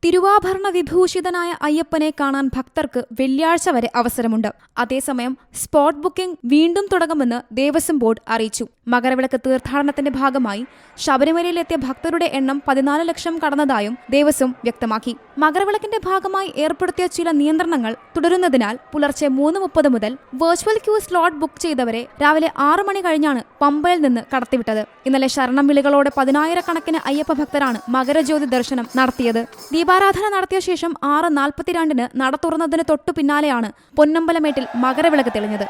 തിരുവാഭരണ വിഭൂഷിതനായ അയ്യപ്പനെ കാണാൻ ഭക്തർക്ക് വെള്ളിയാഴ്ച വരെ അവസരമുണ്ട്. അതേസമയം സ്പോട്ട് ബുക്കിംഗ് വീണ്ടും തുടങ്ങുമെന്ന് ദേവസ്വം ബോർഡ് അറിയിച്ചു. മകരവിളക്ക് തീർത്ഥാടനത്തിന്റെ ഭാഗമായി ശബരിമലയിലെത്തിയ ഭക്തരുടെ എണ്ണം 14 ലക്ഷം കടന്നതായും ദേവസ്വം വ്യക്തമാക്കി. മകരവിളക്കിന്റെ ഭാഗമായി ഏർപ്പെടുത്തിയ ചില നിയന്ത്രണങ്ങൾ തുടരുന്നതിനാൽ പുലർച്ചെ 3:30 മുതൽ വെർച്വൽ ക്യൂ സ്ലോട്ട് ബുക്ക് ചെയ്തവരെ രാവിലെ 6 മണി കഴിഞ്ഞാണ് പമ്പയിൽ നിന്ന് കടത്തിവിട്ടത്. ഇന്നലെ ശരണം വിളികളോടെ 10,000-കണക്കിന് അയ്യപ്പ ഭക്തരാണ് മകരജ്യോതി ദർശനം നടത്തിയത്. ദീപാരാധന നടത്തിയ ശേഷം 6:42 നട തുറന്നതിന് തൊട്ടു പിന്നാലെയാണ് പൊന്നമ്പലമേട്ടിൽ മകരവിളക്ക് തെളിഞ്ഞത്.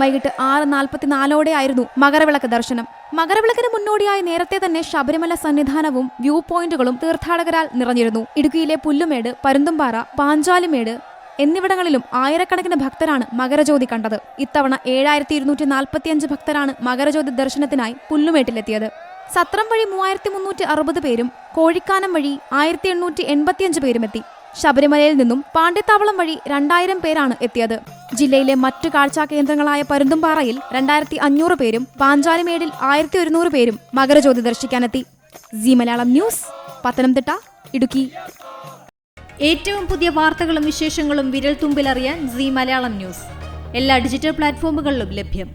വൈകിട്ട് 6:44 മകരവിളക്ക് ദർശനം. മകരവിളക്കിന് മുന്നോടിയായി നേരത്തെ തന്നെ ശബരിമല സന്നിധാനവും വ്യൂ പോയിന്റുകളും തീർത്ഥാടകരാൽ നിറഞ്ഞിരുന്നു. ഇടുക്കിയിലെ പുല്ലുമേട്, പരുന്തുംപാറ, പാഞ്ചാലിമേട് എന്നിവിടങ്ങളിലും ആയിരക്കണക്കിന് ഭക്തരാണ് മകരജ്യോതി കണ്ടത്. ഇത്തവണ 7245 ഭക്തരാണ് മകരജ്യോതി ദർശനത്തിനായി പുല്ലുമേട്ടിലെത്തിയത്. സത്രം വഴി 3360 പേരും കോഴിക്കാനം വഴി 1885 പേരും എത്തി. ശബരിമലയിൽ നിന്നും പാണ്ഡ്യത്താവളം വഴി 2000 പേരാണ് എത്തിയത്. ജില്ലയിലെ മറ്റു കാഴ്ചാ കേന്ദ്രങ്ങളായ പരുന്തുംപാറയിൽ 2500 പേരും പാഞ്ചാലിമേടിൽ 1100 പേരും മകരജ്യോതി ദർശിക്കാനെത്തി. Zee Malayalam news, Pathanamthitta, Idukki. ഏറ്റവും പുതിയ വാർത്തകളും വിശേഷങ്ങളും വിരൽ തുമ്പിലറിയാൻ സീ മലയാളം ന്യൂസ് എല്ലാ ഡിജിറ്റൽ പ്ലാറ്റ്ഫോമുകളിലും ലഭ്യം.